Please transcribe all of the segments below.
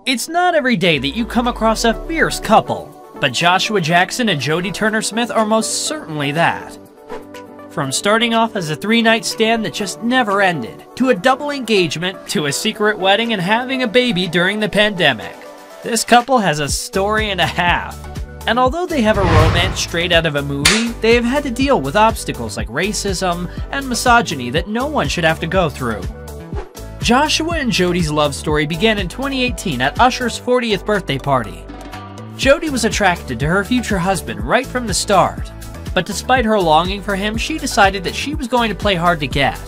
It's not every day that you come across a fierce couple, but Joshua Jackson and Jodie Turner-Smith are most certainly that. From starting off as a three-night stand that just never ended, to a double engagement, to a secret wedding and having a baby during the pandemic, this couple has a story and a half. And although they have a romance straight out of a movie, they have had to deal with obstacles like racism and misogyny that no one should have to go through. Joshua and Jodie's love story began in 2018 at Usher's 40th birthday party. Jodie was attracted to her future husband right from the start, but despite her longing for him, she decided that she was going to play hard to get.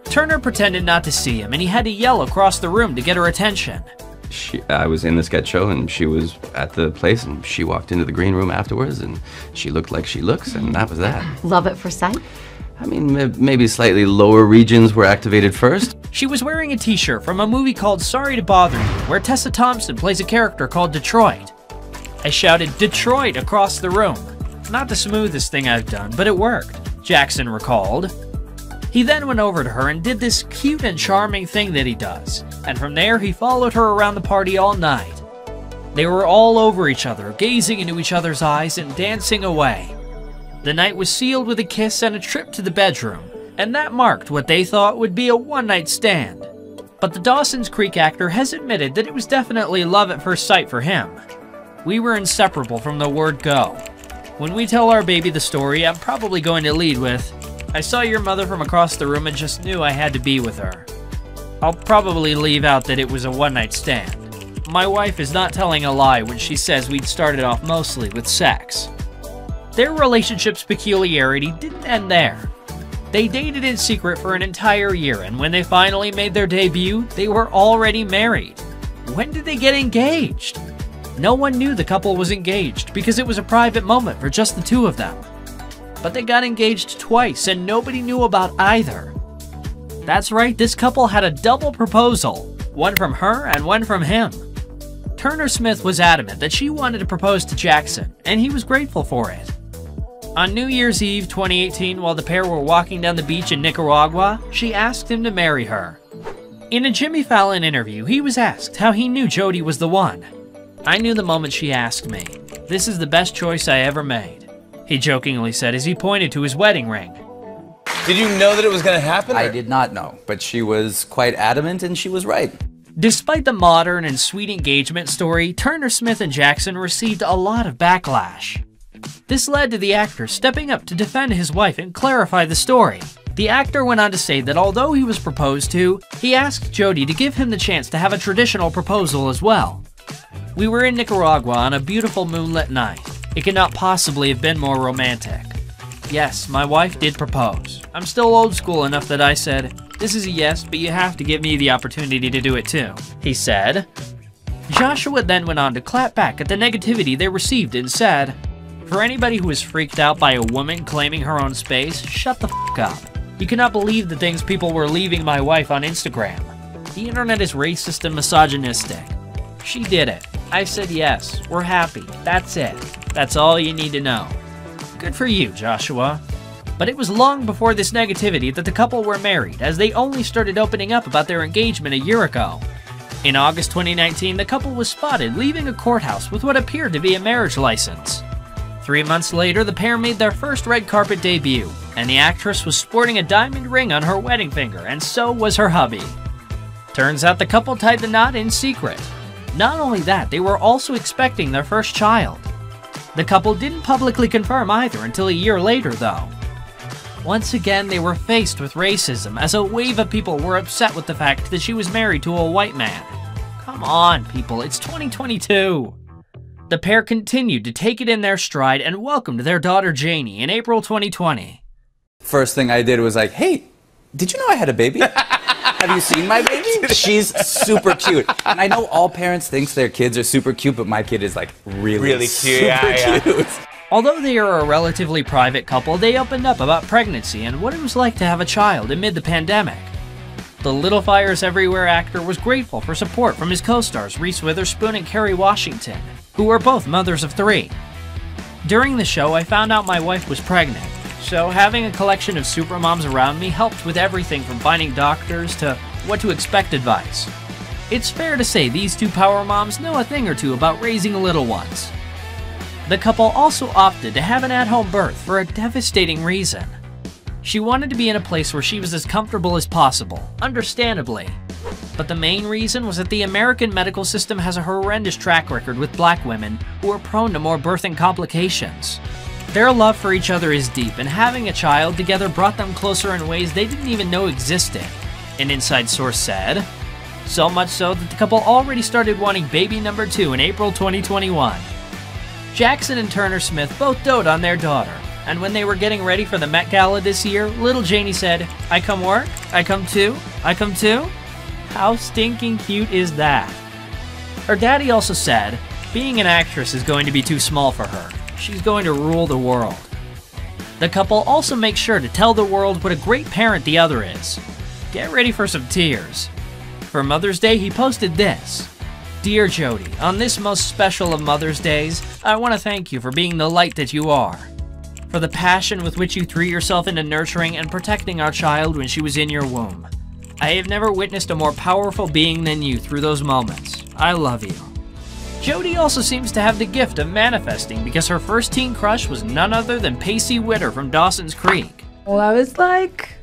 Turner pretended not to see him, and he had to yell across the room to get her attention. I was in the sketch show, and she was at the place, and she walked into the green room afterwards, and she looked like she looks, and that was that. Love at first sight? I mean, maybe slightly lower regions were activated first. She was wearing a t-shirt from a movie called Sorry to Bother You, where Tessa Thompson plays a character called Detroit. I shouted Detroit across the room. Not the smoothest thing I've done, but it worked, Jackson recalled. He then went over to her and did this cute and charming thing that he does, and from there he followed her around the party all night. They were all over each other, gazing into each other's eyes and dancing away. The night was sealed with a kiss and a trip to the bedroom, and that marked what they thought would be a one-night stand. But the Dawson's Creek actor has admitted that it was definitely love at first sight for him. We were inseparable from the word go. When we tell our baby the story, I'm probably going to lead with, I saw your mother from across the room and just knew I had to be with her. I'll probably leave out that it was a one-night stand. My wife is not telling a lie when she says we'd started off mostly with sex. Their relationship's peculiarity didn't end there. They dated in secret for an entire year, and when they finally made their debut, they were already married. When did they get engaged? No one knew the couple was engaged because it was a private moment for just the two of them. But they got engaged twice, and nobody knew about either. That's right, this couple had a double proposal, one from her and one from him. Turner-Smith was adamant that she wanted to propose to Jackson, and he was grateful for it. On New Year's Eve 2018, while the pair were walking down the beach in Nicaragua, she asked him to marry her. In a Jimmy Fallon interview, he was asked how he knew Jodie was the one. I knew the moment she asked me. This is the best choice I ever made, he jokingly said as he pointed to his wedding ring. Did you know that it was going to happen? I did not know, but she was quite adamant and she was right. Despite the modern and sweet engagement story, Turner-Smith and Jackson received a lot of backlash. This led to the actor stepping up to defend his wife and clarify the story. The actor went on to say that although he was proposed to, he asked Jodie to give him the chance to have a traditional proposal as well. We were in Nicaragua on a beautiful moonlit night. It could not possibly have been more romantic. Yes, my wife did propose. I'm still old school enough that I said, this is a yes, but you have to give me the opportunity to do it too, he said. Joshua then went on to clap back at the negativity they received and said, for anybody who is freaked out by a woman claiming her own space, shut the f*** up. You cannot believe the things people were leaving my wife on Instagram. The internet is racist and misogynistic. She did it. I said yes, we're happy, that's it. That's all you need to know. Good for you, Joshua. But it was long before this negativity that the couple were married, as they only started opening up about their engagement a year ago. In August 2019, the couple was spotted leaving a courthouse with what appeared to be a marriage license. 3 months later, the pair made their first red carpet debut, and the actress was sporting a diamond ring on her wedding finger, and so was her hubby. Turns out the couple tied the knot in secret. Not only that, they were also expecting their first child. The couple didn't publicly confirm either until a year later, though. Once again, they were faced with racism, as a wave of people were upset with the fact that she was married to a white man. Come on, people, it's 2022. The pair continued to take it in their stride and welcomed their daughter Janie in April 2020. First thing I did was like, hey, did you know I had a baby? Have you seen my baby? She's super cute. And I know all parents think their kids are super cute, but my kid is like really cute. Super cute. Although they are a relatively private couple, they opened up about pregnancy and what it was like to have a child amid the pandemic. The Little Fires Everywhere actor was grateful for support from his co-stars Reese Witherspoon and Kerry Washington, who are both mothers of 3. During the show, I found out my wife was pregnant, so having a collection of supermoms around me helped with everything from finding doctors to what to expect advice. It's fair to say these two power moms know a thing or two about raising little ones. The couple also opted to have an at-home birth for a devastating reason. She wanted to be in a place where she was as comfortable as possible, understandably. But the main reason was that the American medical system has a horrendous track record with black women who are prone to more birthing complications. Their love for each other is deep, and having a child together brought them closer in ways they didn't even know existed, an inside source said. So much so that the couple already started wanting baby number 2 in April 2021. Jackson and Turner Smith both dote on their daughter, and when they were getting ready for the Met Gala this year, little Janie said, "I come work, I come too, I come too." How stinking cute is that? Her daddy also said, being an actress is going to be too small for her. She's going to rule the world. The couple also makes sure to tell the world what a great parent the other is. Get ready for some tears. For Mother's Day, he posted this. "Dear Jody, on this most special of Mother's Days, I want to thank you for being the light that you are. For the passion with which you threw yourself into nurturing and protecting our child when she was in your womb. I have never witnessed a more powerful being than you through those moments. I love you." Jody also seems to have the gift of manifesting because her first teen crush was none other than Pacey Witter from Dawson's Creek. Well, I was like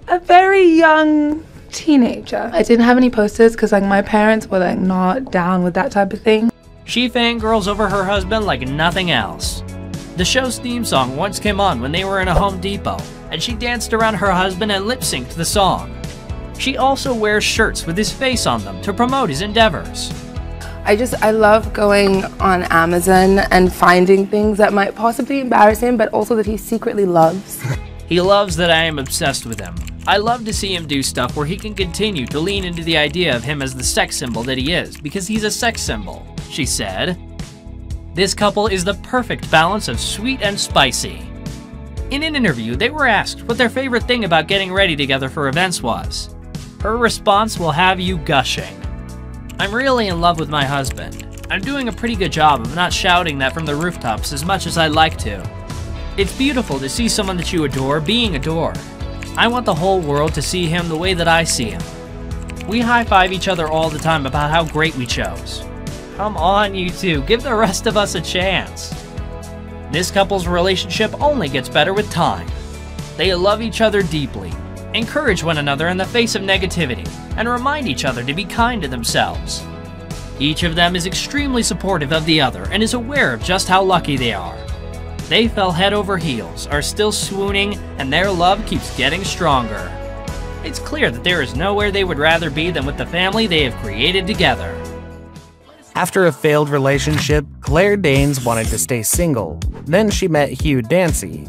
a very young teenager. I didn't have any posters because like my parents were like not down with that type of thing. She fangirls over her husband like nothing else. The show's theme song once came on when they were in a Home Depot, and she danced around her husband and lip-synced the song. She also wears shirts with his face on them to promote his endeavors. I love going on Amazon and finding things that might possibly embarrass him, but also that he secretly loves. He loves that I am obsessed with him. I love to see him do stuff where he can continue to lean into the idea of him as the sex symbol that he is, because he's a sex symbol, she said. This couple is the perfect balance of sweet and spicy. In an interview, they were asked what their favorite thing about getting ready together for events was. Her response will have you gushing. "I'm really in love with my husband. I'm doing a pretty good job of not shouting that from the rooftops as much as I'd like to. It's beautiful to see someone that you adore being adored. I want the whole world to see him the way that I see him. We high-five each other all the time about how great we chose. Come on, you two, give the rest of us a chance." This couple's relationship only gets better with time. They love each other deeply, encourage one another in the face of negativity, and remind each other to be kind to themselves. Each of them is extremely supportive of the other and is aware of just how lucky they are. They fell head over heels, are still swooning, and their love keeps getting stronger. It's clear that there is nowhere they would rather be than with the family they have created together. After a failed relationship, Claire Danes wanted to stay single. Then she met Hugh Dancy.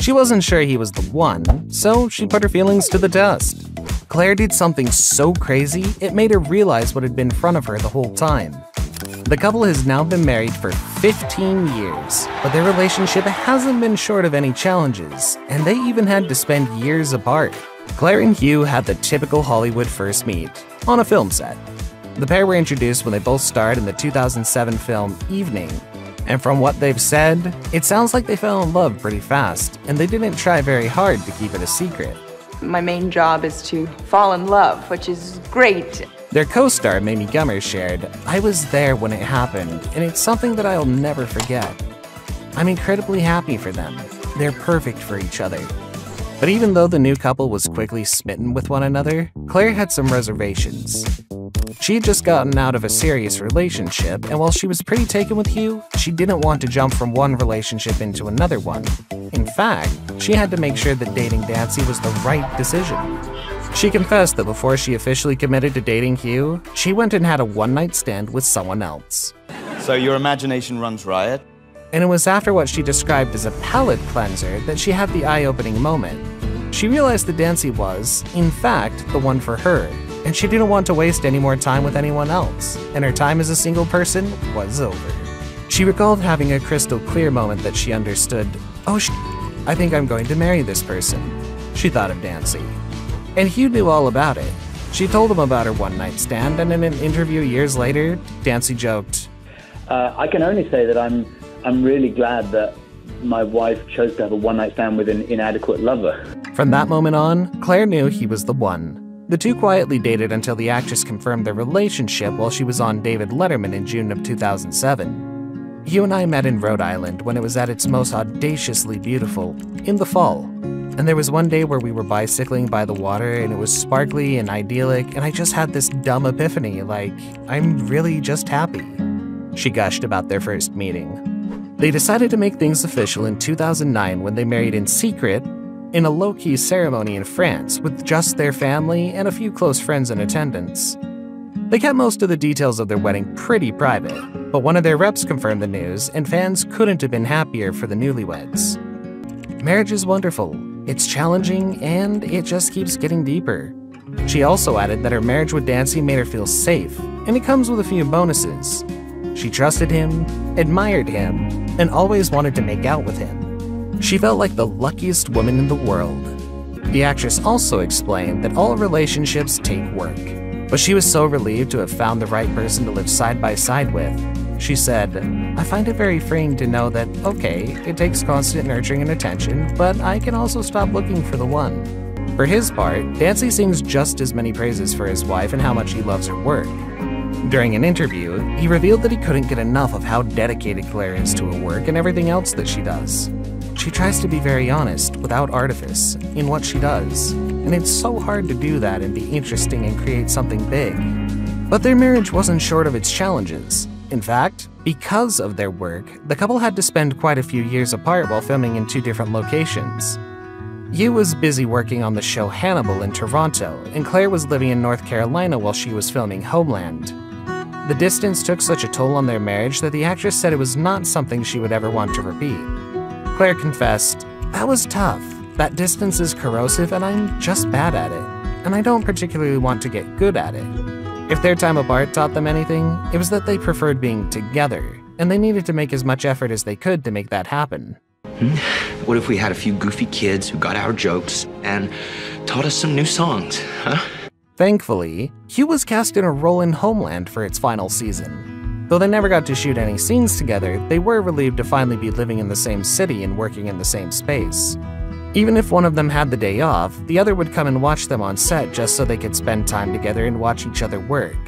She wasn't sure he was the one, so she put her feelings to the test. Claire did something so crazy, it made her realize what had been in front of her the whole time. The couple has now been married for 15 years, but their relationship hasn't been short of any challenges, and they even had to spend years apart. Claire and Hugh had the typical Hollywood first meet, on a film set. The pair were introduced when they both starred in the 2007 film Evening, and from what they've said, it sounds like they fell in love pretty fast, and they didn't try very hard to keep it a secret. My main job is to fall in love, which is great. Their co-star, Mamie Gummer, shared, "I was there when it happened, and it's something that I'll never forget. I'm incredibly happy for them. They're perfect for each other." But even though the new couple was quickly smitten with one another, Claire had some reservations. She had just gotten out of a serious relationship, and while she was pretty taken with Hugh, she didn't want to jump from one relationship into another one. In fact, she had to make sure that dating Dancy was the right decision. She confessed that before she officially committed to dating Hugh, she went and had a one-night stand with someone else. So your imagination runs riot? And it was after what she described as a palate cleanser that she had the eye-opening moment. She realized that Dancy was, in fact, the one for her, and she didn't want to waste any more time with anyone else, and her time as a single person was over. She recalled having a crystal clear moment that she understood, "Oh I think I'm going to marry this person," she thought of Dancy. And Hugh knew all about it. She told him about her one-night stand, and in an interview years later, Dancy joked, I can only say that I'm really glad that my wife chose to have a one-night stand with an inadequate lover. From that moment on, Claire knew he was the one. The two quietly dated until the actress confirmed their relationship while she was on David Letterman in June of 2007. Hugh and I met in Rhode Island when it was at its most audaciously beautiful, in the fall. And there was one day where we were bicycling by the water and it was sparkly and idyllic, and I just had this dumb epiphany, like, I'm really just happy. She gushed about their first meeting. They decided to make things official in 2009 when they married in secret in a low-key ceremony in France with just their family and a few close friends in attendance. They kept most of the details of their wedding pretty private, but one of their reps confirmed the news, and fans couldn't have been happier for the newlyweds. Marriage is wonderful. It's challenging, and it just keeps getting deeper. She also added that her marriage with Dancy made her feel safe, and it comes with a few bonuses. She trusted him, admired him, and always wanted to make out with him. She felt like the luckiest woman in the world. The actress also explained that all relationships take work, but she was so relieved to have found the right person to live side by side with. She said, I find it very freeing to know that, okay, it takes constant nurturing and attention, but I can also stop looking for the one. For his part, Dancy sings just as many praises for his wife and how much he loves her work. During an interview, he revealed that he couldn't get enough of how dedicated Claire is to her work and everything else that she does. She tries to be very honest, without artifice, in what she does, and it's so hard to do that and be interesting and create something big. But their marriage wasn't short of its challenges. In fact, because of their work, the couple had to spend quite a few years apart while filming in 2 different locations. Hugh was busy working on the show Hannibal in Toronto, and Claire was living in North Carolina while she was filming Homeland. The distance took such a toll on their marriage that the actress said it was not something she would ever want to repeat. Claire confessed, "That was tough. That distance is corrosive and I'm just bad at it. And I don't particularly want to get good at it." If their time apart taught them anything, it was that they preferred being together, and they needed to make as much effort as they could to make that happen. What if we had a few goofy kids who got our jokes and taught us some new songs, huh? Thankfully, Hugh was cast in a role in Homeland for its final season. Though they never got to shoot any scenes together, they were relieved to finally be living in the same city and working in the same space. Even if one of them had the day off, the other would come and watch them on set just so they could spend time together and watch each other work.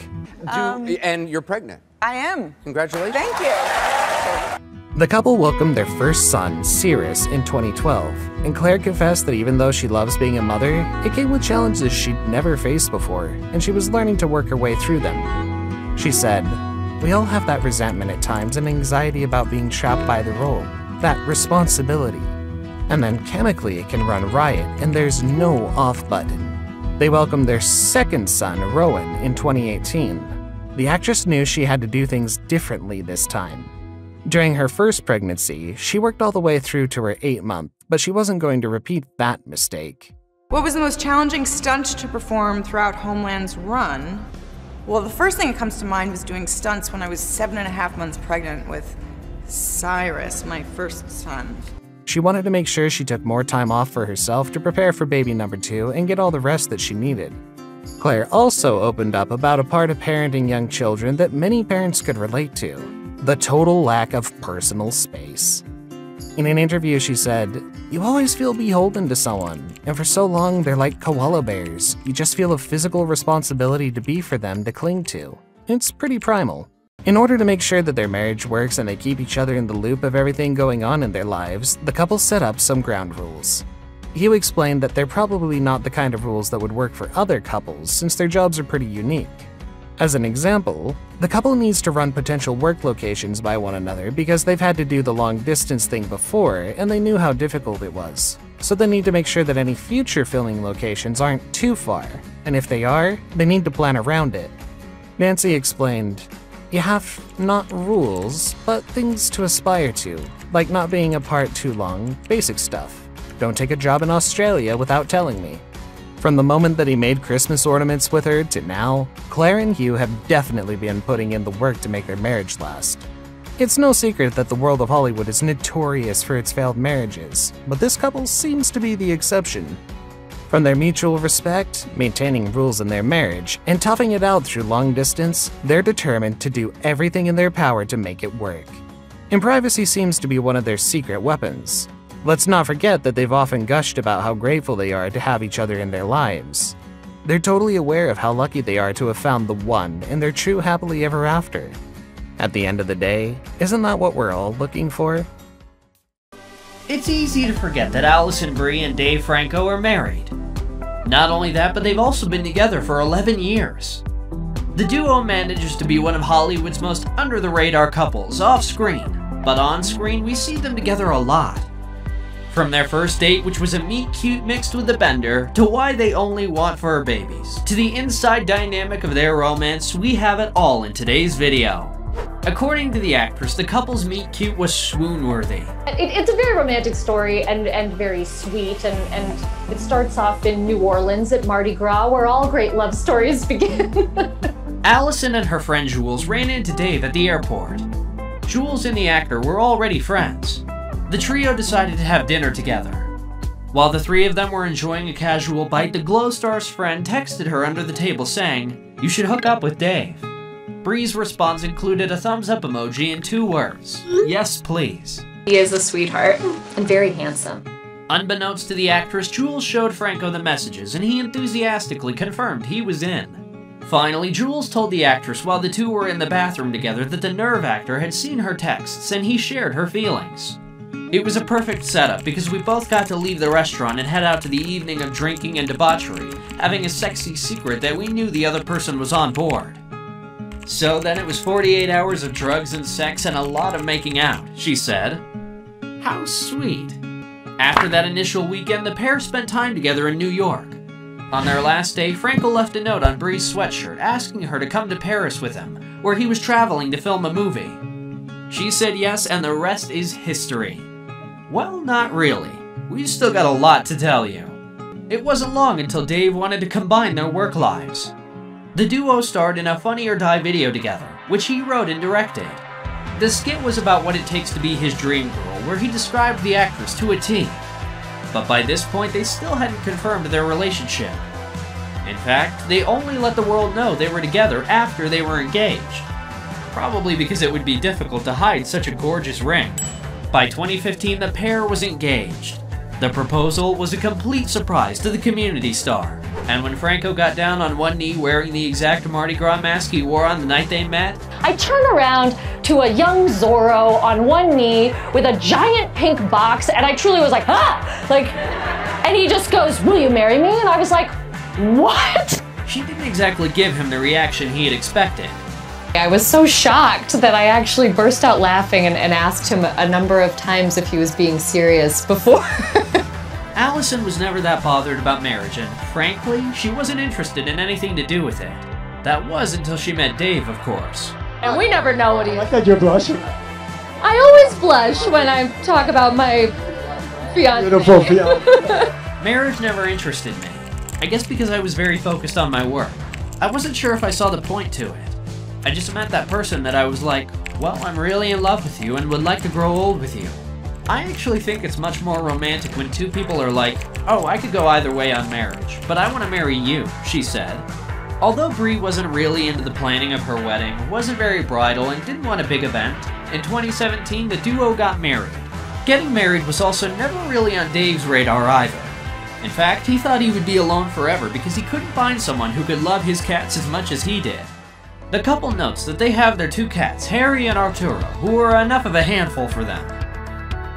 And you're pregnant. I am. Congratulations. Thank you. The couple welcomed their first son, Cirrus, in 2012, and Claire confessed that even though she loves being a mother, it came with challenges she'd never faced before, and she was learning to work her way through them. She said, "We all have that resentment at times and anxiety about being trapped by the role, that responsibility. And then chemically it can run riot, and there's no off button." They welcomed their second son, Rowan, in 2018. The actress knew she had to do things differently this time. During her first pregnancy, she worked all the way through to her 8th month, but she wasn't going to repeat that mistake. What was the most challenging stunt to perform throughout Homeland's run? Well, the first thing that comes to mind was doing stunts when I was 7.5 months pregnant with Cyrus, my first son. She wanted to make sure she took more time off for herself to prepare for baby number 2 and get all the rest that she needed. Claire also opened up about a part of parenting young children that many parents could relate to: the total lack of personal space. In an interview, she said, "You always feel beholden to someone, and for so long they're like koala bears. You just feel a physical responsibility to be for them to cling to. It's pretty primal." In order to make sure that their marriage works and they keep each other in the loop of everything going on in their lives, the couple set up some ground rules. Hugh explained that they're probably not the kind of rules that would work for other couples, since their jobs are pretty unique. As an example, the couple needs to run potential work locations by one another because they've had to do the long-distance thing before and they knew how difficult it was. So they need to make sure that any future filming locations aren't too far, and if they are, they need to plan around it. Nancy explained, "You have not rules, but things to aspire to, like not being apart too long, basic stuff. Don't take a job in Australia without telling me." From the moment that he made Christmas ornaments with her to now, Claire and Hugh have definitely been putting in the work to make their marriage last. It's no secret that the world of Hollywood is notorious for its failed marriages, but this couple seems to be the exception. From their mutual respect, maintaining rules in their marriage, and toughing it out through long distance, they're determined to do everything in their power to make it work. And privacy seems to be one of their secret weapons. Let's not forget that they've often gushed about how grateful they are to have each other in their lives. They're totally aware of how lucky they are to have found the one in their true happily ever after. At the end of the day, isn't that what we're all looking for? It's easy to forget that Alison Brie and Dave Franco are married. Not only that, but they've also been together for 11 years. The duo manages to be one of Hollywood's most under-the-radar couples off-screen, but on-screen we see them together a lot. From their first date, which was a meet-cute mixed with a bender, to why they only want fur babies, to the inside dynamic of their romance, we have it all in today's video. According to the actress, the couple's meet-cute was swoon-worthy. It's a very romantic story and very sweet, and it starts off in New Orleans at Mardi Gras, where all great love stories begin. Alison and her friend Jules ran into Dave at the airport. Jules and the actor were already friends. The trio decided to have dinner together. While the three of them were enjoying a casual bite, the Glow Star's friend texted her under the table saying, "You should hook up with Dave." Brie's response included a thumbs-up emoji and 2 words, "Yes, please." He is a sweetheart and very handsome. Unbeknownst to the actress, Jules showed Franco the messages, and he enthusiastically confirmed he was in. Finally, Jules told the actress while the two were in the bathroom together that the Nerve actor had seen her texts and he shared her feelings. It was a perfect setup because we both got to leave the restaurant and head out to the evening of drinking and debauchery, having a sexy secret that we knew the other person was on board. So then it was 48 hours of drugs and sex and a lot of making out, she said. How sweet. After that initial weekend, the pair spent time together in New York. On their last day, Franco left a note on Brie's sweatshirt asking her to come to Paris with him, where he was traveling to film a movie. She said yes, and the rest is history. Well, not really. We've still got a lot to tell you. It wasn't long until Dave wanted to combine their work lives. The duo starred in a Funny or Die video together, which he wrote and directed. The skit was about what it takes to be his dream girl, where he described the actress to a T. But by this point, they still hadn't confirmed their relationship. In fact, they only let the world know they were together after they were engaged. Probably because it would be difficult to hide such a gorgeous ring. By 2015, the pair was engaged. The proposal was a complete surprise to the Community star. And when Franco got down on one knee wearing the exact Mardi Gras mask he wore on the night they met, I turn around to a young Zorro on one knee with a giant pink box, and I truly was like, ah! And he just goes, "Will you marry me?" And I was like, what? She didn't exactly give him the reaction he had expected. I was so shocked that I actually burst out laughing and asked him a number of times if he was being serious before. Alison was never that bothered about marriage, and frankly, she wasn't interested in anything to do with it. That was until she met Dave, of course. And we never know what he... I thought you're blushing. I always blush when I talk about my fiancé. Beautiful fiancé. Marriage never interested me. I guess because I was very focused on my work. I wasn't sure if I saw the point to it. I just met that person that I was like, well, I'm really in love with you and would like to grow old with you. I actually think it's much more romantic when two people are like, oh, I could go either way on marriage, but I want to marry you, she said. Although Brie wasn't really into the planning of her wedding, wasn't very bridal, and didn't want a big event, in 2017 the duo got married. Getting married was also never really on Dave's radar either. In fact, he thought he would be alone forever because he couldn't find someone who could love his cats as much as he did. The couple notes that they have their 2 cats, Harry and Arturo, who are enough of a handful for them.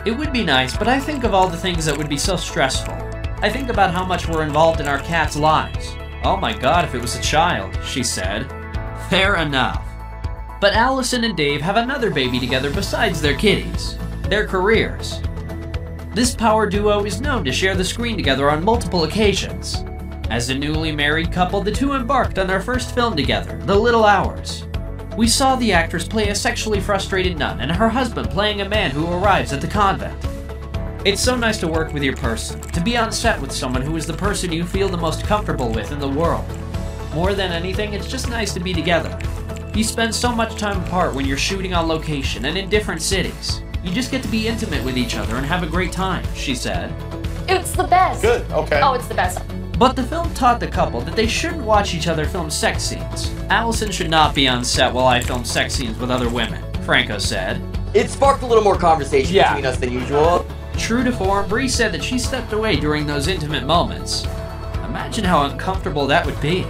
It would be nice, but I think of all the things that would be so stressful. I think about how much we're involved in our cats' lives. Oh my god, if it was a child, she said. Fair enough. But Alison and Dave have another baby together besides their kitties. Their careers. This power duo is known to share the screen together on multiple occasions. As a newly married couple, the two embarked on their first film together, The Little Hours. We saw the actress play a sexually frustrated nun and her husband playing a man who arrives at the convent. It's so nice to work with your person, to be on set with someone who is the person you feel the most comfortable with in the world. More than anything, it's just nice to be together. You spend so much time apart when you're shooting on location and in different cities. You just get to be intimate with each other and have a great time, she said. It's the best. Good, okay. Oh, it's the best. But the film taught the couple that they shouldn't watch each other film sex scenes. Alison should not be on set while I film sex scenes with other women, Franco said. It sparked a little more conversation between us than usual. True to form, Brie said that she stepped away during those intimate moments. Imagine how uncomfortable that would be.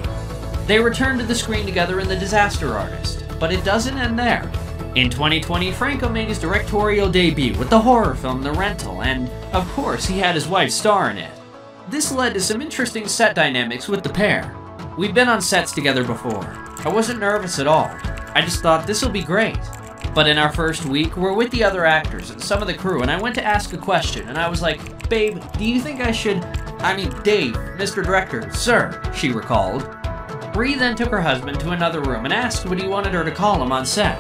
They returned to the screen together in The Disaster Artist, but it doesn't end there. In 2020, Franco made his directorial debut with the horror film The Rental, and of course he had his wife star in it. This led to some interesting set dynamics with the pair. We've been on sets together before. I wasn't nervous at all. I just thought this'll be great. But in our first week, we're with the other actors and some of the crew, and I went to ask a question, and I was like, "Babe, do you think I should... Dave, Mr. Director, sir," she recalled. Bree then took her husband to another room and asked what he wanted her to call him on set.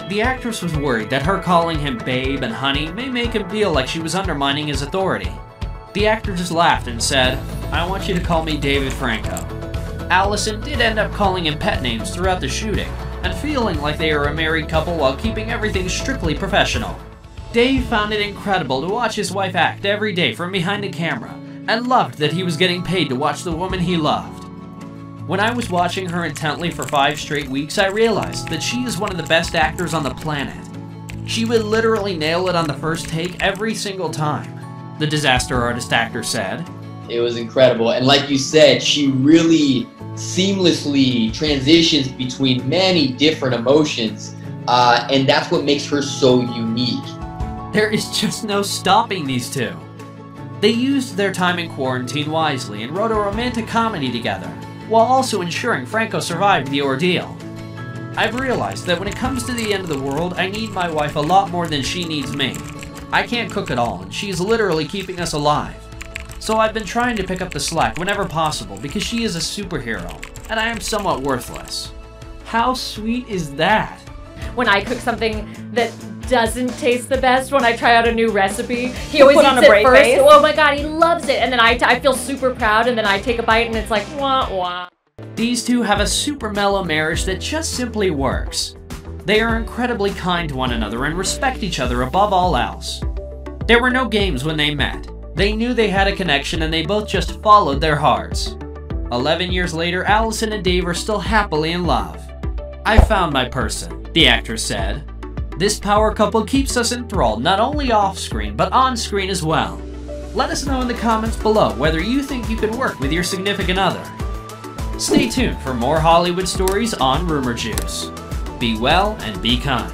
The actress was worried that her calling him babe and honey may make him feel like she was undermining his authority. The actor just laughed and said, "I want you to call me David Franco." Allison did end up calling him pet names throughout the shooting, and feeling like they were a married couple while keeping everything strictly professional. Dave found it incredible to watch his wife act every day from behind the camera, and loved that he was getting paid to watch the woman he loved. When I was watching her intently for 5 straight weeks, I realized that she is one of the best actors on the planet. She would literally nail it on the first take every single time, the Disaster Artist actor said. It was incredible, and like you said, she really seamlessly transitions between many different emotions, and that's what makes her so unique. There is just no stopping these two. They used their time in quarantine wisely and wrote a romantic comedy together, while also ensuring Franco survived the ordeal. I've realized that when it comes to the end of the world, I need my wife a lot more than she needs me. I can't cook at all, and she's literally keeping us alive. So I've been trying to pick up the slack whenever possible because she is a superhero, and I am somewhat worthless. How sweet is that? When I cook something that doesn't taste the best, when I try out a new recipe, he always put eats on a it brave first. face. Oh my god, he loves it. And then I feel super proud, and then I take a bite and it's like, wah wah. These two have a super mellow marriage that just simply works. They are incredibly kind to one another and respect each other above all else. There were no games when they met. They knew they had a connection and they both just followed their hearts. 11 years later, Allison and Dave are still happily in love. "I found my person," the actress said. This power couple keeps us enthralled not only off-screen, but on-screen as well. Let us know in the comments below whether you think you could work with your significant other. Stay tuned for more Hollywood stories on Rumor Juice. Be well and be kind.